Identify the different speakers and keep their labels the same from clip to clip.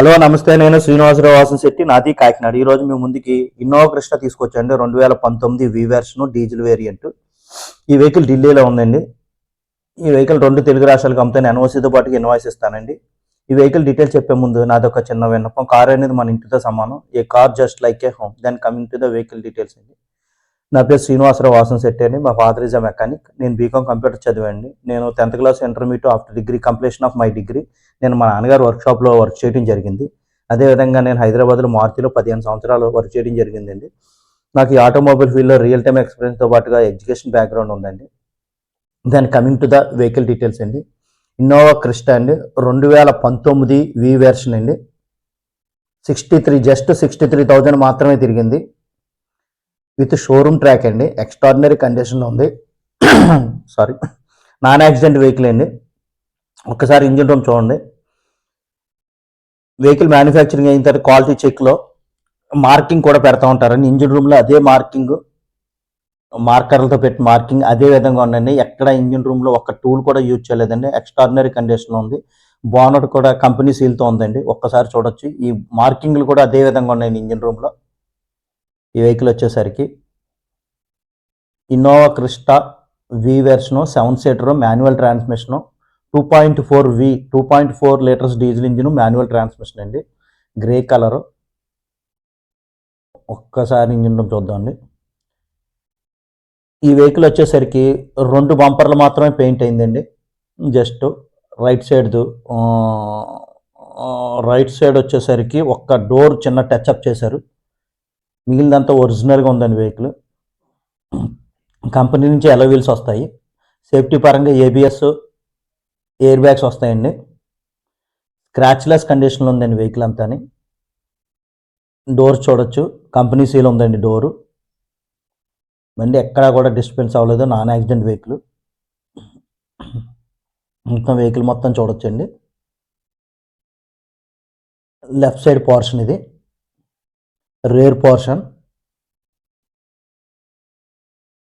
Speaker 1: Hello నమస్తే, నేను శ్రీనివాసరావు వాసంశెట్టి, నాది కాకినాడ. ఈరోజు మేము ముందుకి ఇన్నోవా క్రిస్టా తీసుకొచ్చండి. 2019 వి వెర్షన్ డీజిల్ వేరియంట్. ఈ వెహికల్ ఢిల్లీలో ఉందండి. ఈ వెహికల్ 2 తెలుగు రాష్ట్రాలకు అమ్ముతాను. ఎన్ఓసీతో పాటుగా ఇన్వాయిస్ ఇస్తానండి. ఈ వెహికల్ డీటెయిల్స్ చెప్పే ముందు నాది ఒక చిన్న విన్నపం. కార్ అనేది మన ఇంటితో సమానం. A car just like a home. Then coming to the vehicle details అండి. నా పేరు శ్రీనివాసరావు వాసంశెట్టి అండి. మా ఫాదర్ ఈజ్ అ మెకానిక్. నేను బీకామ్ కంప్యూటర్ చదివాండి. నేను 10th class intermediate after degree completion of my degree నేను మా నాన్నగారు వర్క్షాప్లో వర్క్ చేయడం జరిగింది. అదేవిధంగా నేను హైదరాబాద్లో మారుతిలో 15 సంవత్సరాలు వర్క్ చేయడం జరిగిందండి. నాకు ఈ ఆటోమొబైల్ ఫీల్డ్లో రియల్ టైమ్ ఎక్స్పీరియన్స్తో పాటుగా ఎడ్యుకేషన్ బ్యాక్గ్రౌండ్ ఉందండి. దాని coming to the vehicle details అండి. ఇన్నోవా క్రిస్టా అండి, 2019 వి వెర్షన్ అండి. 63,000 మాత్రమే తిరిగింది. విత్ షోరూమ్ ట్రాక్ అండి. ఎక్స్ట్రాడినరీ కండిషన్లో ఉంది. సారీ, నాన్ యాక్సిడెంట్ వెహికల్ అండి. ఒక్కసారి ఇంజిన్ రూమ్ చూడండి. వెహికల్ మ్యానుఫ్యాక్చరింగ్ అయిన తర్వాత క్వాలిటీ చెక్లో మార్కింగ్ కూడా పెడతా ఉంటారండి. ఇంజిన్ రూమ్లో అదే మార్కర్లతో పెట్టి మార్కింగ్ అదే విధంగా ఉండండి. ఎక్కడ ఇంజిన్ రూమ్లో ఒక టూల్ కూడా యూజ్ చేయలేదండి. ఎక్స్ట్రాడినరీ కండిషన్లో ఉంది. బోనట్ కూడా కంపెనీ సీల్తో ఉందండి. ఒక్కసారి చూడొచ్చు. ఈ మార్కింగ్లు కూడా అదే విధంగా ఉన్నాయండి ఇంజిన్ రూమ్లో. ఈ వెహికల్ వచ్చేసరికి Innova Crysta V version 7 seater manual transmission 2.4 litres diesel engine manual transmission అండి. Grey colour. ఒక్కసారి ఇంజిన్ రూమ్ చూద్దామండి. ఈ వెహికల్ వచ్చేసరికి 2 బంపర్లు మాత్రమే పెయింట్ అయిందండి. జస్ట్ రైట్ సైడ్ వచ్చేసరికి ఒక్క డోర్ చిన్న టచ్అప్ చేశారు. మిగిలినంతా ఒరిజినల్గా ఉందండి వెహికల్. కంపెనీ నుంచి అలో వీల్స్ వస్తాయి. సేఫ్టీ పరంగా ఏబిఎస్ ఎయిర్ బ్యాగ్స్ వస్తాయండి. స్క్రాచ్లెస్ కండిషన్లో ఉందండి వెహికల్ అంతాని. డోర్స్ చూడొచ్చు. కంపెనీ సీల్ ఉందండి డోరు. బండి ఎక్కడా కూడా డిస్టర్బెన్స్ అవ్వలేదు. Non accident vehicle. మొత్తం వెహికల్ మొత్తం చూడొచ్చండి. లెఫ్ట్ సైడ్ పోర్షన్ ఇది రేర్ పోర్షన్.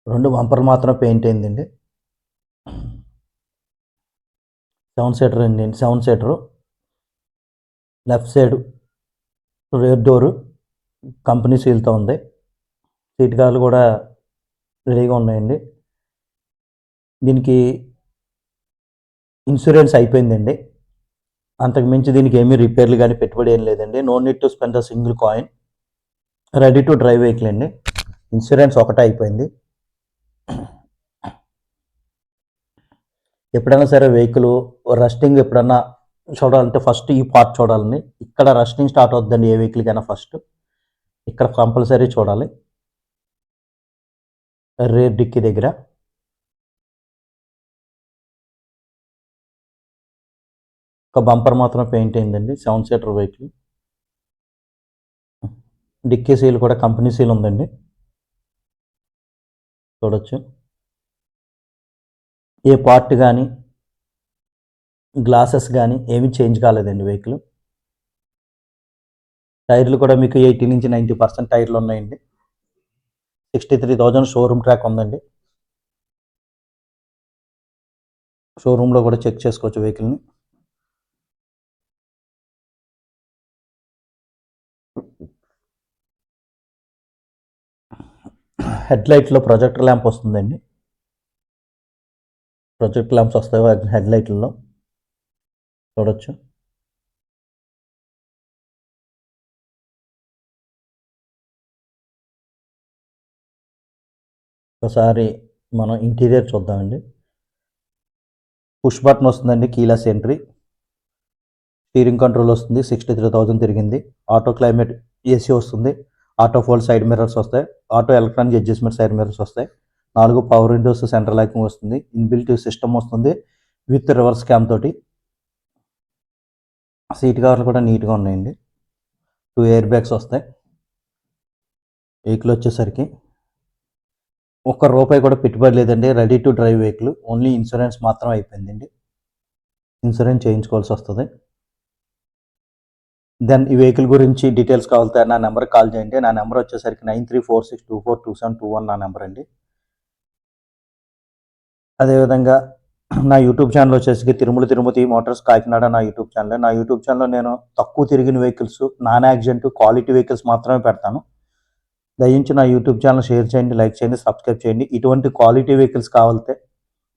Speaker 1: 2 బంపర్లు మాత్రం పెయింట్ అయిందండి. 7 సీటర్ అండి. 7 seater. Left side rear door company సీల్తో ఉంది. సీట్ కవర్లు కూడా రెడీగా ఉన్నాయండి. దీనికి ఇన్సూరెన్స్ అయిపోయిందండి. అంతకు మించి దీనికి ఏమీ రిపేర్లు కానీ పెట్టుబడి ఏం లేదండి. No need to spend a single coin. Ready to drive vehicle అండి. ఇన్సూరెన్స్ ఒకటే అయిపోయింది. ఎప్పుడైనా సరే వెహికల్ రస్టింగ్ ఎప్పుడన్నా చూడాలంటే ఫస్ట్ ఈ పార్ట్ చూడాలండి. ఇక్కడ రస్టింగ్ స్టార్ట్ అవుతుందండి ఏ వెహికల్కైనా. ఫస్ట్ ఇక్కడ కంపల్సరీ చూడాలి. రేర్ డిక్కీ దగ్గర ఒక బంపర్ మాత్రం పెయింట్ అయిందండి. 7 సీటర్ వెహికల్. డిక్కీ సీల్ కూడా కంపెనీ సీల్ ఉందండి. చూడొచ్చు. ఏ పార్ట్ కానీ గ్లాసెస్ కానీ ఏమీ చేంజ్ కాలేదండి వెహికల్. టైర్లు కూడా మీకు 80 నుంచి 90% టైర్లు ఉన్నాయండి. 63,000 షోరూమ్ ట్రాక్ ఉందండి. షోరూంలో కూడా చెక్ చేసుకోవచ్చు వెహికల్ని. హెడ్ లైట్లో ప్రొజెక్టర్ ల్యాంప్ వస్తుందండి. ప్రొజెక్టర్ ల్యాంప్స్ వస్తాయి హెడ్ లైట్లలో. చూడొచ్చు. ఒకసారి మనం ఇంటీరియర్ చూద్దామండి. పుష్ బటన్ వస్తుందండి. Keyless entry. స్టీరింగ్ కంట్రోల్ వస్తుంది. 63,000 తిరిగింది. ఆటో క్లైమేట్ ఏసీ వస్తుంది. ఆటో ఫోల్డ్ సైడ్ మిర్రర్స్ వస్తాయి. Auto electronic adjustment side mirrors వస్తాయి. 4 పవర్ విండోస్ సెంట్రల్ లాకింగ్ వస్తుంది. ఇన్బిల్ట్ సిస్టమ్ వస్తుంది విత్ రివర్స్ క్యామ్ తోటి. సీట్ కవర్లు కూడా నీట్గా ఉన్నాయండి. 2 ఎయిర్ బ్యాగ్స్ వస్తాయి. వెహికల్ వచ్చేసరికి ₹1 కూడా పెట్టుబడి లేదండి. Ready to drive vehicle. Only insurance మాత్రం అయిపోయిందండి. ఇన్సూరెన్స్ చేయించుకోవాల్సి వస్తుంది. దెన్ ఈ వెహికల్ గురించి డీటెయిల్స్ కావాలంటే నా నెంబర్కి కాల్ చేయండి. నా నెంబర్ వచ్చేసరికి 9346242721 నా నెంబర్ అండి. అదేవిధంగా నా యూట్యూబ్ ఛానల్ వచ్చేసి తిరుమతి మోటార్స్ కాకినాడ నా యూట్యూబ్ ఛానల్. నా యూట్యూబ్ ఛానల్లో నేను తక్కువ తిరిగిన vehicles, non accident, quality vehicles మాత్రమే పెడతాను. దయించి నా యూట్యూబ్ ఛానల్ షేర్ చేయండి, లైక్ చేయండి, సబ్స్క్రైబ్ చేయండి. ఇటువంటి క్వాలిటీ వెహికల్స్ కావాలితే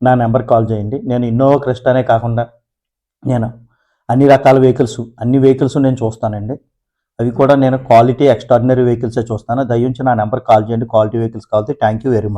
Speaker 1: నా నెంబర్కి కాల్ చేయండి. నేను ఇన్నోవా క్రిస్టానే కాకుండా నేను అన్ని రకాల వెహికల్స్ నేను చూస్తానండి. అవి కూడా నేను క్వాలిటీ ఎక్స్ట్రాడినరీ వెహికల్సే చూస్తాను. దయించి నా నెంబర్కి కాల్ చేయండి. క్వాలిటీ వెహికల్స్ కావాలి. Thank you very much.